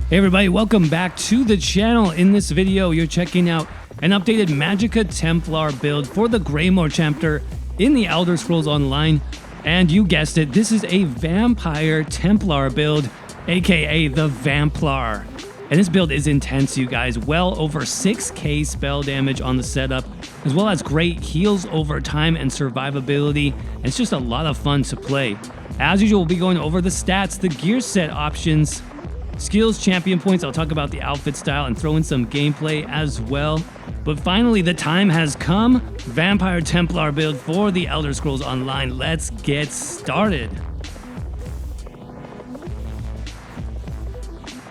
Hey everybody, welcome back to the channel. In this video, you're checking out an updated Magicka Templar build for the Greymoor chapter in the Elder Scrolls Online. And you guessed it, this is a Vampire Templar build, aka the VAMPLAR. And this build is intense, you guys. Well over 6k spell damage on the setup, as well as great heals over time and survivability. And it's just a lot of fun to play. As usual, we'll be going over the stats, the gear set options, skills, champion points. I'll talk about the outfit style and throw in some gameplay as well. But finally, the time has come. Vampire Templar build for the Elder Scrolls Online. Let's get started.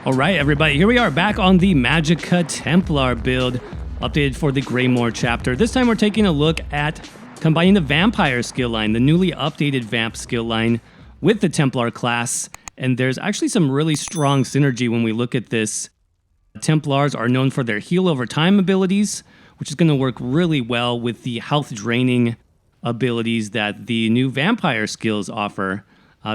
All right, everybody, here we are back on the Magicka Templar build, updated for the Greymoor chapter. This time we're taking a look at combining the Vampire skill line, the newly updated Vamp skill line, with the Templar class. And there's actually some really strong synergy when we look at this. Templars are known for their heal over time abilities, which is going to work really well with the health draining abilities that the new Vampire skills offer.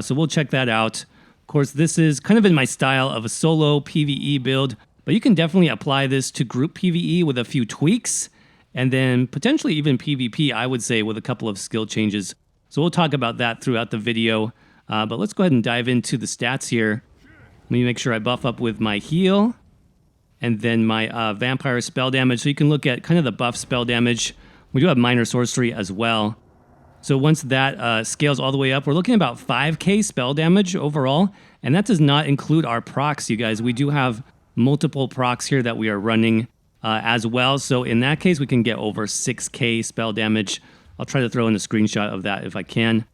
So we'll check that out. Of course, this is kind of in my style of a solo PvE build, but you can definitely apply this to group PvE with a few tweaks, and then potentially even PvP, I would say, with a couple of skill changes. So we'll talk about that throughout the video. But let's go ahead and dive into the stats here. Let me make sure I buff up with my heal and then my vampire spell damage. So you can look at kind of the buff spell damage. We do have minor sorcery as well. So once that scales all the way up, we're looking at about 5k spell damage overall. And that does not include our procs, you guys. We do have multiple procs here that we are running as well. So in that case, we can get over 6k spell damage. I'll try to throw in a screenshot of that if I can.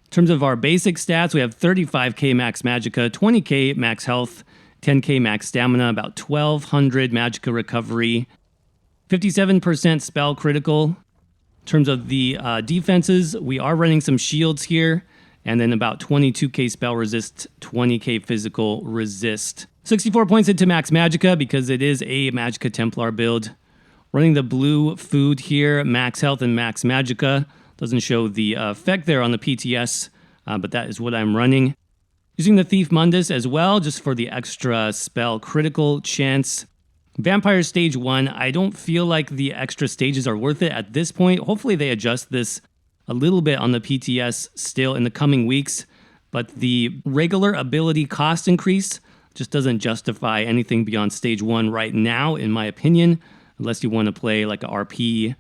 In terms of our basic stats, we have 35k max magicka, 20k max health, 10k max stamina, about 1200 magicka recovery, 57% spell critical. In terms of the defenses, we are running some shields here, and then about 22k spell resist, 20k physical resist. 64 points into max magicka because it is a Magicka Templar build. Running the blue food here, max health and max magicka. Doesn't show the effect there on the PTS, but that is what I'm running. Using the Thief Mundus as well, just for the extra spell critical chance. Vampire Stage 1, I don't feel like the extra stages are worth it at this point. Hopefully they adjust this a little bit on the PTS still in the coming weeks, but the regular ability cost increase just doesn't justify anything beyond Stage 1 right now, in my opinion, unless you want to play like a RP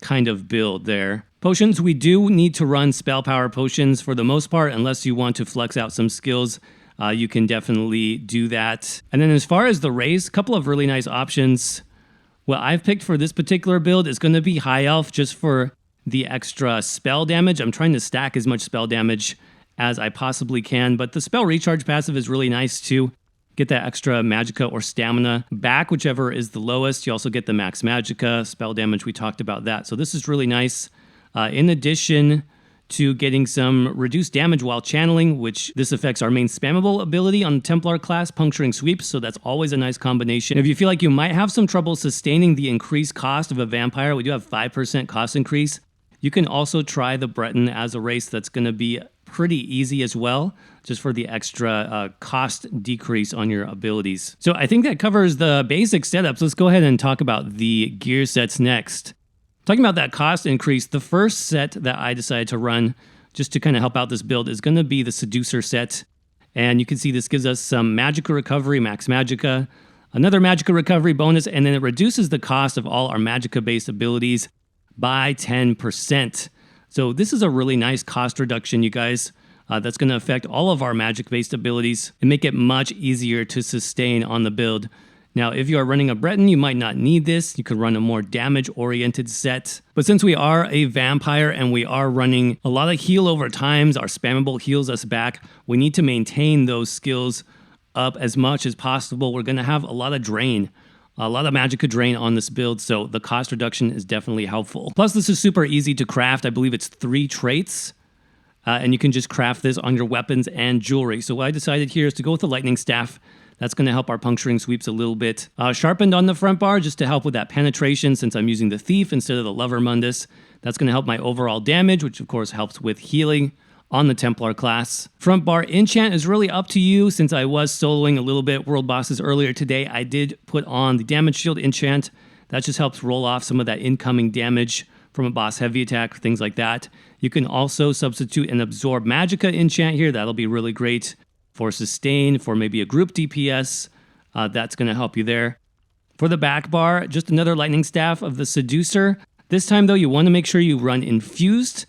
kind of build there. Potions, we do need to run spell power potions for the most part, unless you want to flex out some skills. You can definitely do that. And then as far as the race, a couple of really nice options. What I've picked for this particular build is going to be High Elf, just for the extra spell damage. I'm trying to stack as much spell damage as I possibly can, but the spell recharge passive is really nice too. Get that extra magicka or stamina back, whichever is the lowest. You also get the max magicka, spell damage, we talked about that. So this is really nice. In addition to getting some reduced damage while channeling, which this affects our main spammable ability on the Templar class, Puncturing Sweeps, so that's always a nice combination. If you feel like you might have some trouble sustaining the increased cost of a vampire, we do have 5% cost increase. You can also try the Breton as a race. That's going to be pretty easy as well, just for the extra cost decrease on your abilities. So I think that covers the basic setups. Let's go ahead and talk about the gear sets next. Talking about that cost increase, the first set that I decided to run just to kind of help out this build is going to be the Seducer set. And you can see this gives us some magicka recovery, max magicka, another magicka recovery bonus, and then it reduces the cost of all our magicka-based abilities by 10%. So this is a really nice cost reduction, you guys. That's going to affect all of our magic-based abilities and make it much easier to sustain on the build. Now, if you are running a Breton, you might not need this. You could run a more damage-oriented set. But since we are a vampire and we are running a lot of heal over times, our spammable heals us back, we need to maintain those skills up as much as possible. We're going to have a lot of drain, a lot of magicka drain on this build, so the cost reduction is definitely helpful. Plus, this is super easy to craft. I believe it's 3 traits, and you can just craft this on your weapons and jewelry. So what I decided here is to go with the Lightning Staff. That's going to help our Puncturing Sweeps a little bit. Sharpened on the front bar just to help with that penetration, since I'm using the Thief instead of the Lover Mundus. That's going to help my overall damage, which of course helps with healing on the Templar class. Front bar enchant is really up to you. Since I was soloing a little bit world bosses earlier today, I did put on the damage shield enchant. That just helps roll off some of that incoming damage from a boss heavy attack, things like that. You can also substitute an absorb Magicka enchant here. That'll be really great for sustain, for maybe a group DPS. That's going to help you there. For the back bar, just another lightning staff of the Seducer. This time though, you want to make sure you run infused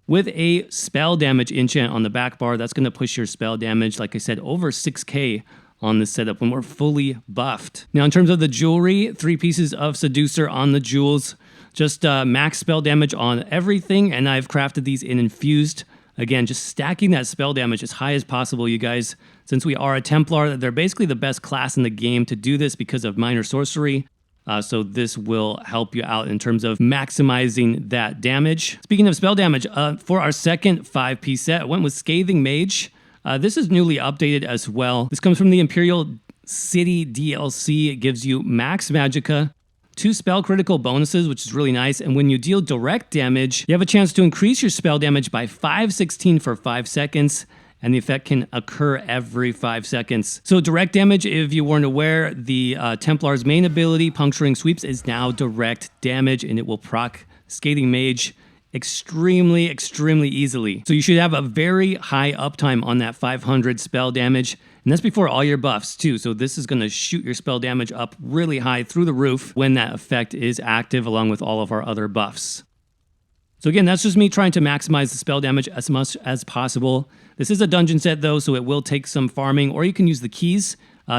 with a spell damage enchant on the back bar. That's going to push your spell damage, like I said, over 6k on this setup when we're fully buffed. Now in terms of the jewelry, 3 pieces of Seducer on the jewels. Just max spell damage on everything, and I've crafted these in infused. Again, just stacking that spell damage as high as possible, you guys. Since we are a Templar, they're basically the best class in the game to do this because of minor sorcery. So this will help you out in terms of maximizing that damage. Speaking of spell damage, for our second 5-piece set, I went with Scathing Mage. This is newly updated as well. This comes from the Imperial City DLC. It gives you max Magicka, 2 spell critical bonuses, which is really nice. And when you deal direct damage, you have a chance to increase your spell damage by 5/16 for 5 seconds. And the effect can occur every 5 seconds. So direct damage, if you weren't aware, the Templar's main ability, Puncturing Sweeps, is now direct damage, and it will proc Scathing Mage extremely easily. So you should have a very high uptime on that 500 spell damage. And that's before all your buffs too. So this is going to shoot your spell damage up really high through the roof when that effect is active along with all of our other buffs. So again, that's just me trying to maximize the spell damage as much as possible. This is a dungeon set though, so it will take some farming, or you can use the keys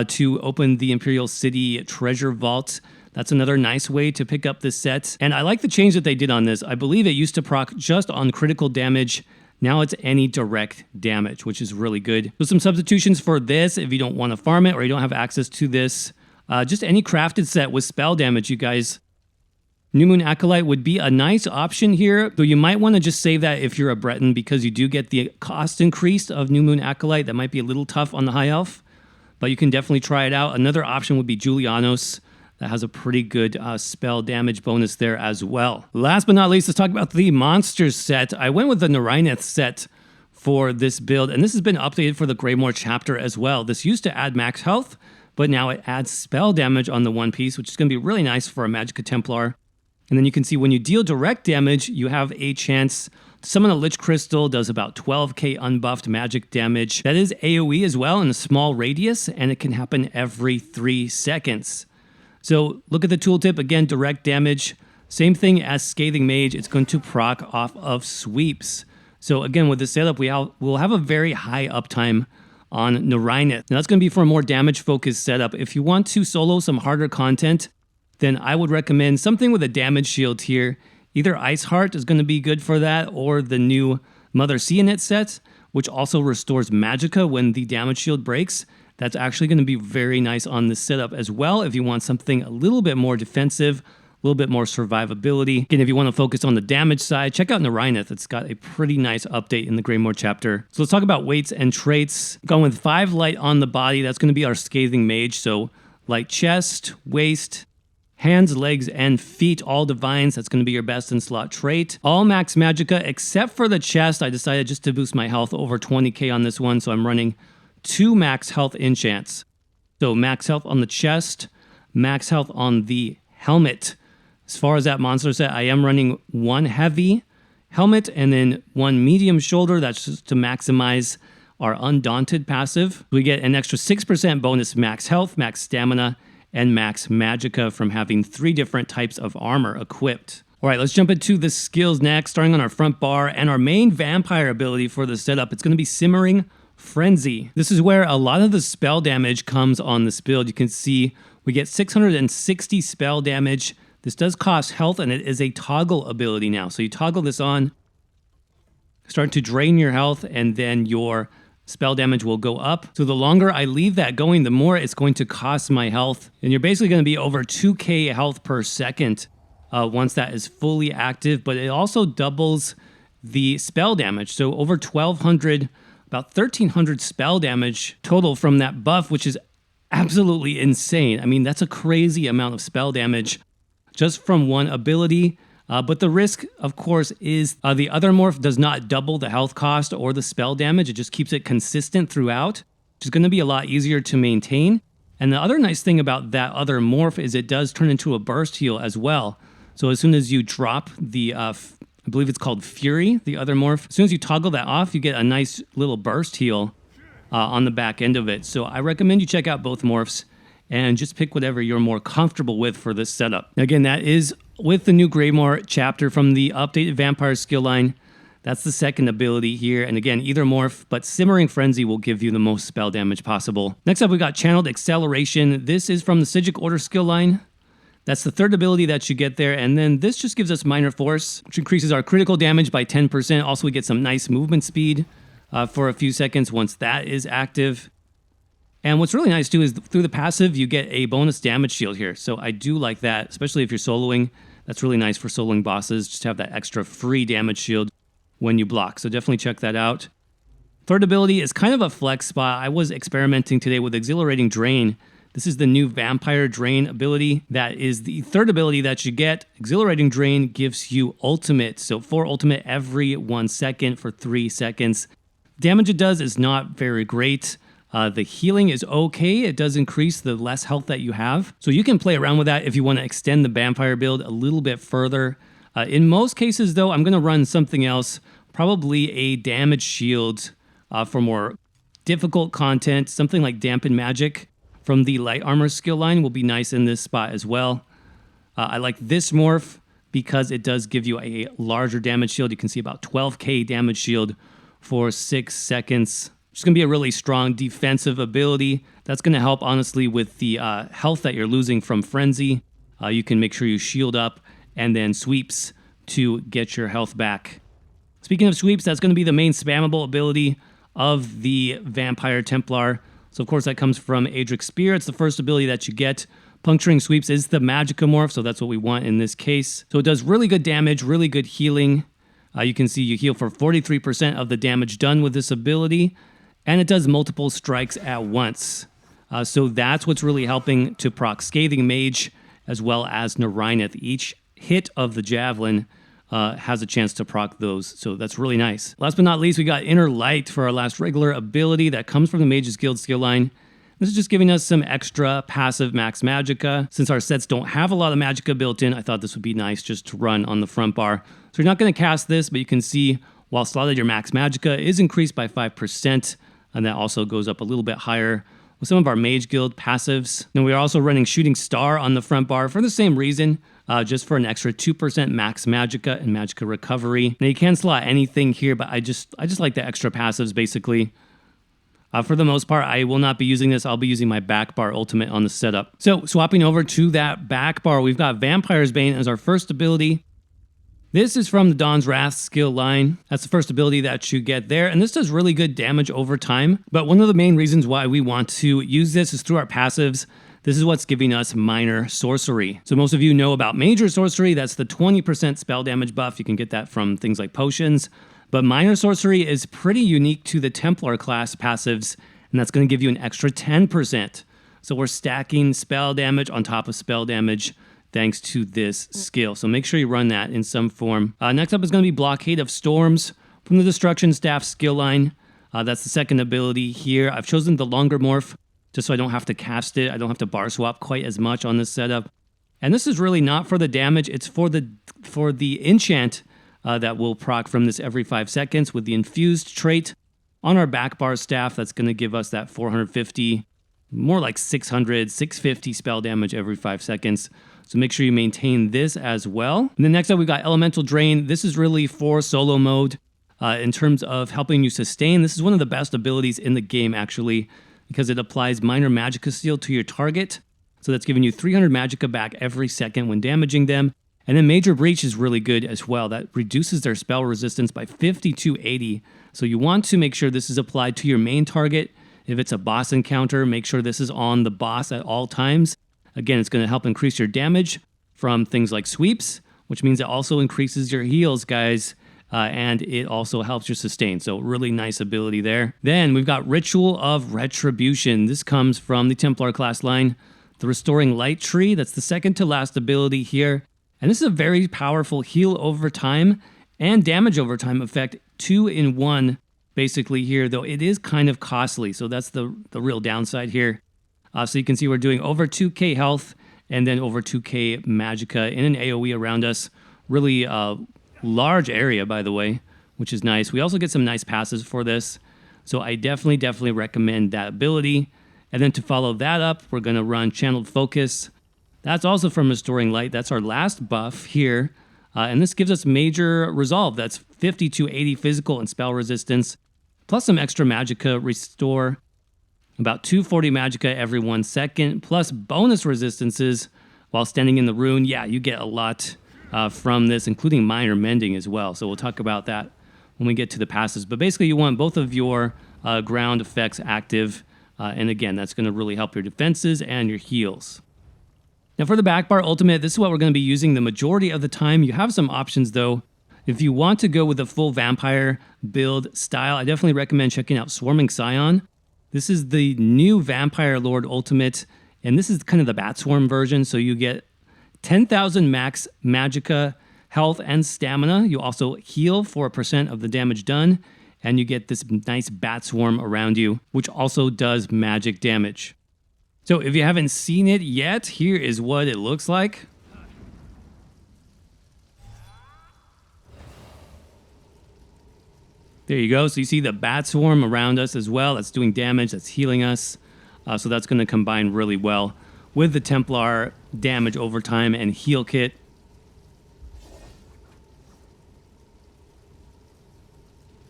to open the Imperial City treasure vault. That's another nice way to pick up this set. And I like the change that they did on this. I believe it used to proc just on critical damage. Now it's any direct damage, which is really good. So some substitutions for this if you don't want to farm it or you don't have access to this. Just any crafted set with spell damage, you guys. New Moon Acolyte would be a nice option here, though you might want to just save that if you're a Breton because you do get the cost increase of New Moon Acolyte. That might be a little tough on the High Elf, but you can definitely try it out. Another option would be Julianos. That has a pretty good spell damage bonus there as well. Last but not least, let's talk about the Monsters set. I went with the Narineth set for this build, and this has been updated for the Greymoor chapter as well. This used to add max health, but now it adds spell damage on the one piece, which is going to be really nice for a Magicka Templar. And then you can see when you deal direct damage, you have a chance to summon a Lich Crystal, does about 12k unbuffed magic damage. That is AoE as well in a small radius, and it can happen every 3 seconds. So look at the tooltip, again, direct damage. Same thing as Scathing Mage, it's going to proc off of sweeps. So again, with this setup, we'll have a very high uptime on Narineth. Now that's going to be for a more damage-focused setup. If you want to solo some harder content, then I would recommend something with a damage shield here. Either Ice Heart is going to be good for that, or the new Mother Seanet set, which also restores Magicka when the damage shield breaks. That's actually going to be very nice on this setup as well if you want something a little bit more defensive, a little bit more survivability. Again, if you want to focus on the damage side, check out Narineth. It's got a pretty nice update in the Greymoor chapter. So let's talk about weights and traits. Going with 5 light on the body, that's going to be our Scathing Mage. So light chest, waist, hands, legs, and feet, all divines. That's going to be your best in slot trait. All max Magicka, except for the chest. I decided just to boost my health over 20k on this one, so I'm running 2 max health enchants. So max health on the chest, max health on the helmet. As far as that monster set, I am running 1 heavy helmet and then 1 medium shoulder. That's just to maximize our Undaunted passive. We get an extra 6% bonus max health, max stamina, and max Magicka from having 3 different types of armor equipped. All right, let's jump into the skills next, starting on our front bar and our main vampire ability for the setup. It's going to be Simmering Frenzy. This is where a lot of the spell damage comes on this build. You can see we get 660 spell damage. This does cost health, and it is a toggle ability now. So you toggle this on, start to drain your health, and then your spell damage will go up. So the longer I leave that going, the more it's going to cost my health. And you're basically going to be over 2k health per second once that is fully active. But it also doubles the spell damage. So over 1,200, about 1,300 spell damage total from that buff, which is absolutely insane. I mean, that's a crazy amount of spell damage just from one ability. But the risk, of course, is the other morph does not double the health cost or the spell damage. It just keeps it consistent throughout, which is going to be a lot easier to maintain. And the other nice thing about that other morph is it does turn into a burst heal as well. So as soon as you drop the, I believe it's called Fury, the other morph, as soon as you toggle that off, you get a nice little burst heal on the back end of it. So I recommend you check out both morphs and just pick whatever you're more comfortable with for this setup. Again, that is with the new Greymoor chapter from the updated Vampire skill line. That's the second ability here. And again, either morph, but Simmering Frenzy will give you the most spell damage possible. Next up, we got Channeled Acceleration. This is from the Psijic Order skill line. That's the third ability that you get there. And then this just gives us Minor Force, which increases our critical damage by 10%. Also, we get some nice movement speed for a few seconds once that is active. And what's really nice too is through the passive, you get a bonus damage shield here. So I do like that, especially if you're soloing. That's really nice for soloing bosses, just to have that extra free damage shield when you block. So definitely check that out. Third ability is kind of a flex spot. I was experimenting today with Exhilarating Drain. This is the new Vampire Drain ability. That is the third ability that you get. Exhilarating Drain gives you ultimate. So 4 ultimate every 1 second for 3 seconds. Damage it does is not very great. The healing is okay. It does increase the less health that you have. So you can play around with that if you want to extend the vampire build a little bit further. In most cases, though, I'm going to run something else, probably a damage shield for more difficult content. Something like Dampen Magic from the Light Armor skill line will be nice in this spot as well. I like this morph because it does give you a larger damage shield. You can see about 12k damage shield for 6 seconds. It's going to be a really strong defensive ability. That's going to help, honestly, with the health that you're losing from Frenzy. You can make sure you shield up and then sweeps to get your health back. Speaking of sweeps, that's going to be the main spammable ability of the Vampire Templar. So, of course, that comes from Adric's Spear. It's the first ability that you get. Puncturing Sweeps is the Magicka morph, so that's what we want in this case. So it does really good damage, really good healing. You can see you heal for 43% of the damage done with this ability. And it does multiple strikes at once. So that's what's really helping to proc Scathing Mage as well as Narineth. Each hit of the Javelin has a chance to proc those. So that's really nice. Last but not least, we got Inner Light for our last regular ability that comes from the Mage's Guild skill line. This is just giving us some extra passive max Magicka. Since our sets don't have a lot of Magicka built in, I thought this would be nice just to run on the front bar. So you're not going to cast this, but you can see while slotted, your max Magicka is increased by 5%. And that also goes up a little bit higher with some of our Mage Guild passives. And we are also running Shooting Star on the front bar for the same reason, just for an extra 2% max Magicka and Magicka recovery. Now you can slot anything here, but I just like the extra passives basically. For the most part, I will not be using this. I'll be using my back bar ultimate on the setup. So swapping over to that back bar, we've got Vampire's Bane as our first ability. This is from the Dawn's Wrath skill line. That's the first ability that you get there, and this does really good damage over time. But one of the main reasons why we want to use this is through our passives. This is what's giving us Minor Sorcery. So most of you know about Major Sorcery. That's the 20% spell damage buff. You can get that from things like potions. But Minor Sorcery is pretty unique to the Templar class passives, and that's going to give you an extra 10%. So we're stacking spell damage on top of spell damage thanks to this skill. So make sure you run that in some form. Next up is going to be Blockade of Storms from the Destruction Staff skill line. That's the second ability here. I've chosen the longer morph just so I don't have to cast it. I don't have to bar swap quite as much on this setup. And this is really not for the damage. It's for the enchant that will proc from this every 5 seconds with the infused trait on our back bar staff. That's going to give us that 450, more like 600, 650 spell damage every 5 seconds. So make sure you maintain this as well. And then next up, we got Elemental Drain. This is really for solo mode in terms of helping you sustain. This is one of the best abilities in the game, actually, because it applies minor Magicka Seal to your target. So that's giving you 300 Magicka back every second when damaging them. And then Major Breach is really good as well. That reduces their spell resistance by 50 to 80. So you want to make sure this is applied to your main target. If it's a boss encounter, make sure this is on the boss at all times. Again, it's going to help increase your damage from things like sweeps, which means it also increases your heals, guys, and it also helps your sustain. So really nice ability there. Then we've got Ritual of Retribution. This comes from the Templar class line, the Restoring Light tree. That's the second to last ability here. And this is a very powerful heal over time and damage over time effect, 2 in 1 basically here, though it is kind of costly. So that's the real downside here. So you can see we're doing over 2k health and then over 2k Magicka in an AoE around us. Really large area, by the way, which is nice. We also get some nice passes for this. So I definitely recommend that ability. And then to follow that up, we're going to run Channeled Focus. That's also from Restoring Light. That's our last buff here. And this gives us major resolve. That's 50 to 80 physical and spell resistance, plus some extra Magicka restore. About 240 Magicka every 1 second, plus bonus resistances while standing in the rune. Yeah, you get a lot from this, including minor mending as well. So we'll talk about that when we get to the passives. But basically, you want both of your ground effects active. And again, that's going to really help your defenses and your heals. Now for the backbar ultimate, this is what we're going to be using the majority of the time. You have some options though. If you want to go with the full vampire build style, I definitely recommend checking out Swarming Scion. This is the new Vampire Lord ultimate, and this is kind of the Bat Swarm version, so you get 10,000 max Magicka health and stamina. You also heal for 1% of the damage done, and you get this nice Bat Swarm around you, which also does magic damage. So if you haven't seen it yet, here is what it looks like. There you go. So you see the Bat Swarm around us as well. That's doing damage. That's healing us. So that's going to combine really well with the Templar damage over time and heal kit.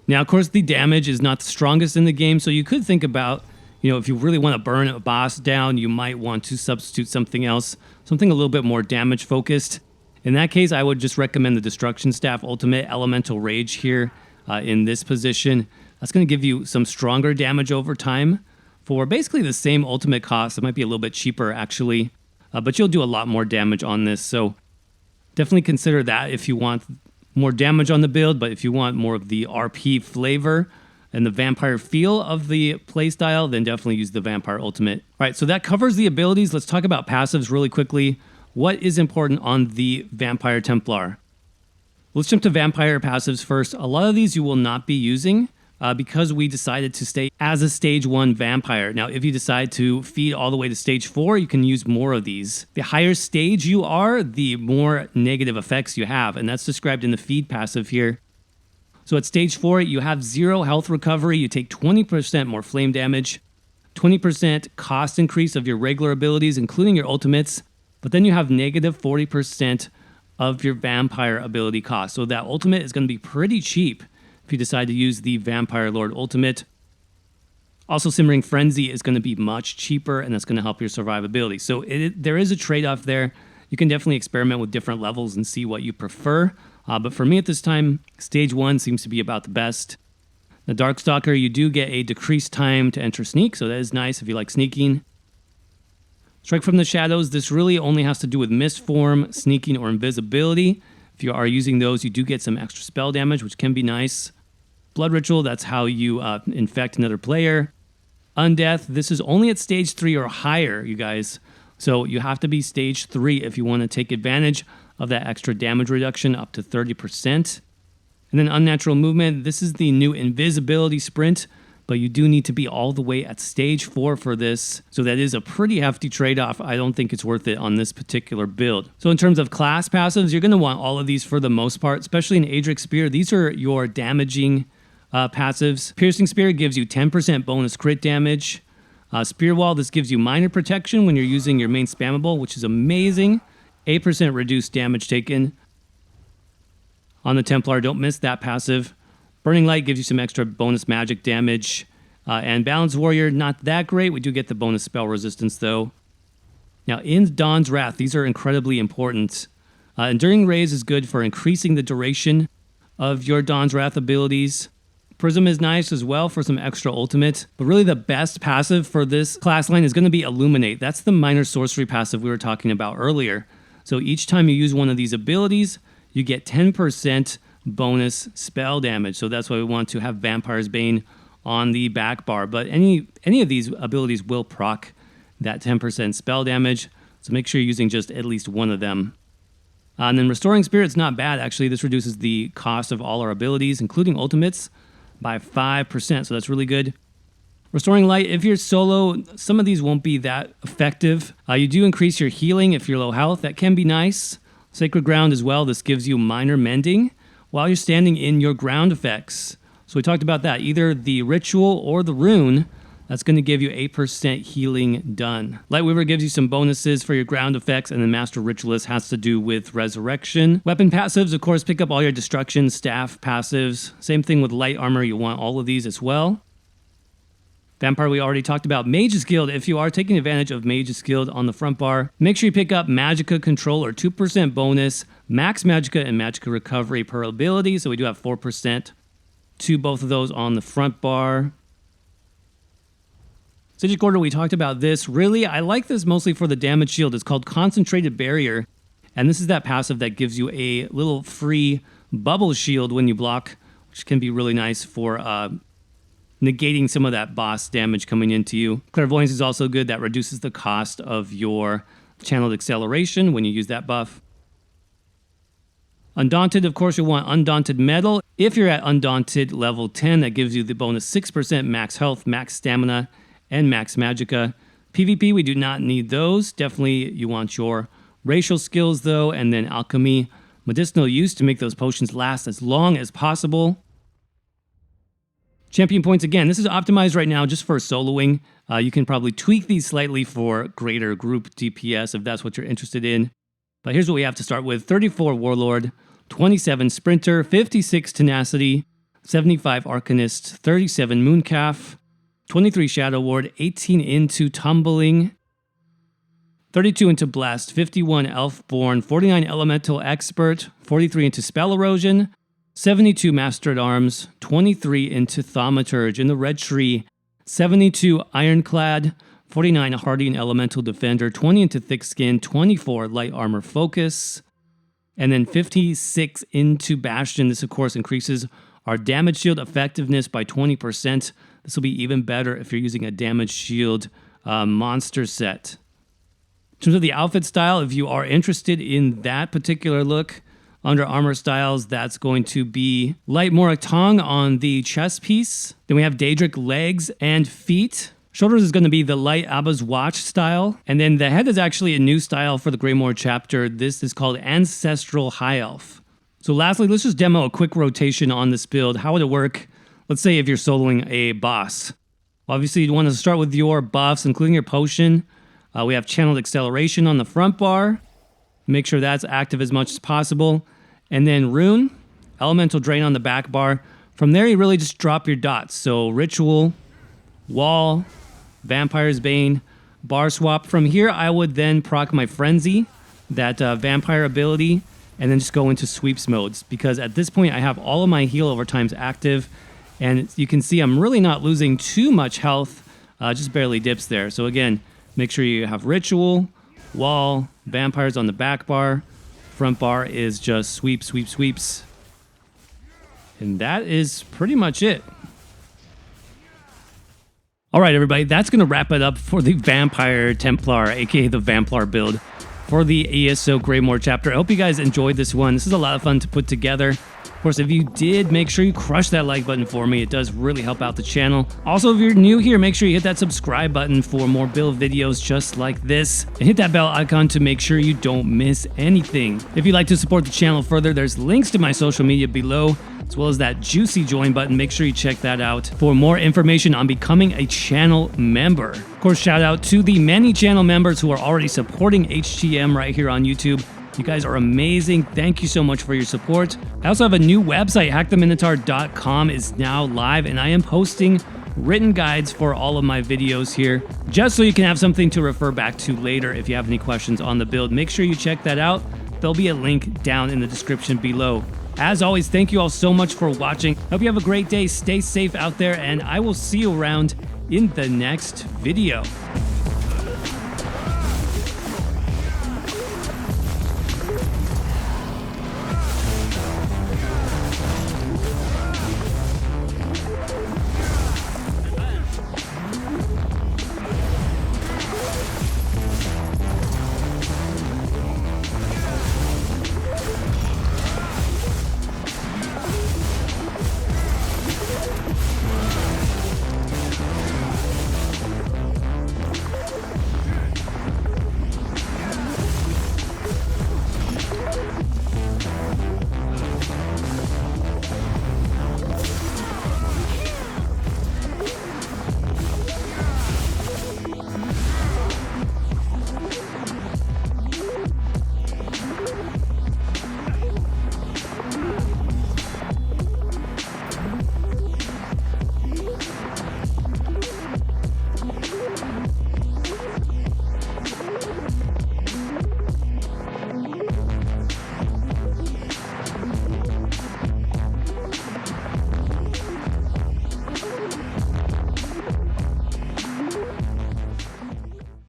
Now, of course, the damage is not the strongest in the game. So you could think about, if you really want to burn a boss down, you might want to substitute something else, something a little bit more damage focused. In that case, I would just recommend the Destruction Staff Ultimate Elemental Rage here. In this position, that's going to give you some stronger damage over time for basically the same ultimate cost. It might be a little bit cheaper actually, but you'll do a lot more damage on this. So definitely consider that if you want more damage on the build, but if you want more of the RP flavor and the vampire feel of the playstyle, then definitely use the Vampire Ultimate. All right, so that covers the abilities. Let's talk about passives really quickly. What is important on the Vampire Templar? Let's jump to vampire passives first. A lot of these you will not be using because we decided to stay as a stage 1 vampire. Now, if you decide to feed all the way to stage 4, you can use more of these. The higher stage you are, the more negative effects you have, and that's described in the feed passive here. So at stage 4, you have 0 health recovery. You take 20% more flame damage, 20% cost increase of your regular abilities, including your ultimates, but then you have negative 40% of your vampire ability cost. So that ultimate is going to be pretty cheap if you decide to use the Vampire Lord ultimate. Also, Simmering Frenzy is going to be much cheaper, and that's going to help your survivability. So there is a trade-off there. You can definitely experiment with different levels and see what you prefer. But for me at this time, stage 1 seems to be about the best. The Darkstalker, you do get a decreased time to enter sneak, so that is nice if you like sneaking. Strike from the Shadows, this really only has to do with mist form, sneaking, or invisibility. If you are using those, you do get some extra spell damage, which can be nice. Blood Ritual, that's how you infect another player. Undeath, this is only at stage 3 or higher, you guys. So you have to be stage 3 if you want to take advantage of that extra damage reduction up to 30%. And then Unnatural Movement, this is the new Invisibility Sprint, but you do need to be all the way at stage 4 for this. So that is a pretty hefty trade-off. I don't think it's worth it on this particular build. So in terms of class passives, you're going to want all of these for the most part, especially in Adric Spear. These are your damaging passives. Piercing Spear gives you 10% bonus crit damage. Spear Wall, this gives you minor protection when you're using your main spammable, which is amazing. 8% reduced damage taken. On the Templar, don't miss that passive. Burning Light gives you some extra bonus magic damage. And Balance Warrior, not that great. We do get the bonus spell resistance, though. Now, in Dawn's Wrath, these are incredibly important. Enduring Rays is good for increasing the duration of your Dawn's Wrath abilities. Prism is nice as well for some extra ultimate. But really the best passive for this class line is going to be Illuminate. That's the minor sorcery passive we were talking about earlier. So each time you use one of these abilities, you get 10% bonus spell damage. So that's why we want to have Vampire's Bane on the back bar. But any of these abilities will proc that 10% spell damage. So make sure you're using just at least one of them. And then Restoring Spirit's not bad, actually. This reduces the cost of all our abilities, including ultimates, by 5%, so that's really good. Restoring Light, if you're solo, some of these won't be that effective. You do increase your healing if you're low health. That can be nice. Sacred Ground as well. This gives you minor mending while you're standing in your ground effects. So we talked about that. Either the ritual or the rune, that's going to give you 8% healing done. Lightweaver gives you some bonuses for your ground effects, and then Master Ritualist has to do with resurrection. Weapon passives, of course, pick up all your destruction, staff passives. Same thing with light armor. You want all of these as well. Vampire, we already talked about. Mage's Guild, if you are taking advantage of Mage's Guild on the front bar, make sure you pick up Magicka Controller, 2% bonus, max Magicka and Magicka Recovery per ability, so we do have 4% to both of those on the front bar. Sigil Quarter, we talked about this. Really, I like this mostly for the damage shield. It's called Concentrated Barrier, and this is that passive that gives you a little free bubble shield when you block, which can be really nice for negating some of that boss damage coming into you. Clairvoyance is also good. That reduces the cost of your channeled acceleration when you use that buff. Undaunted, of course, you'll want Undaunted Metal. If you're at Undaunted level 10, that gives you the bonus 6% max health, max stamina, and max Magicka. PvP, we do not need those. Definitely you want your racial skills though, and then alchemy, medicinal use to make those potions last as long as possible. Champion points, again, this is optimized right now just for soloing. You can probably tweak these slightly for greater group DPS if that's what you're interested in. But here's what we have to start with. 34 Warlord, 27 Sprinter, 56 Tenacity, 75 Arcanist, 37 Mooncalf, 23 Shadow Ward, 18 into Tumbling, 32 into Blast, 51 Elfborn, 49 Elemental Expert, 43 into Spell Erosion, 72 Master at Arms, 23 into Thaumaturge in the red tree, 72 Ironclad, 49 Hardy and Elemental Defender, 20 into Thick Skin, 24 Light Armor Focus, and then 56 into Bastion. This, of course, increases our damage shield effectiveness by 20%. This will be even better if you're using a damage shield monster set. In terms of the outfit style, if you are interested in that particular look, under armor styles, that's going to be Light Moratong on the chest piece. Then we have Daedric legs and feet. Shoulders is going to be the Light Abba's Watch style. And then the head is actually a new style for the Greymoor chapter. This is called Ancestral High Elf. So lastly, let's just demo a quick rotation on this build. How would it work? Let's say if you're soloing a boss. Obviously, you want to start with your buffs, including your potion. We have Channeled Acceleration on the front bar. Make sure that's active as much as possible. And then Rune, Elemental Drain on the back bar. From there, you really just drop your dots. So Ritual, Wall, Vampire's Bane, Bar Swap. From here, I would then proc my Frenzy, that Vampire ability, and then just go into Sweeps modes. Because at this point, I have all of my heal over times active. And you can see I'm really not losing too much health, just barely dips there. So again, make sure you have Ritual, Wall, Vampires on the back bar. Front bar is just sweep, sweep, sweeps. And that is pretty much it. All right, everybody, that's going to wrap it up for the Vampire Templar, aka the VAMPLAR build for the ESO Greymoor chapter. I hope you guys enjoyed this one. This is a lot of fun to put together. Of course, if you did, make sure you crush that like button for me. It does really help out the channel. Also, if you're new here, make sure you hit that subscribe button for more build videos just like this. And hit that bell icon to make sure you don't miss anything. If you'd like to support the channel further, there's links to my social media below, as well as that juicy join button. Make sure you check that out for more information on becoming a channel member. Of course, shout out to the many channel members who are already supporting HTM right here on YouTube. You guys are amazing. Thank you so much for your support. I also have a new website, hacktheminotaur.com is now live, and I am posting written guides for all of my videos here, just so you can have something to refer back to later if you have any questions on the build. Make sure you check that out. There'll be a link down in the description below. As always, thank you all so much for watching. Hope you have a great day. Stay safe out there, and I will see you around in the next video.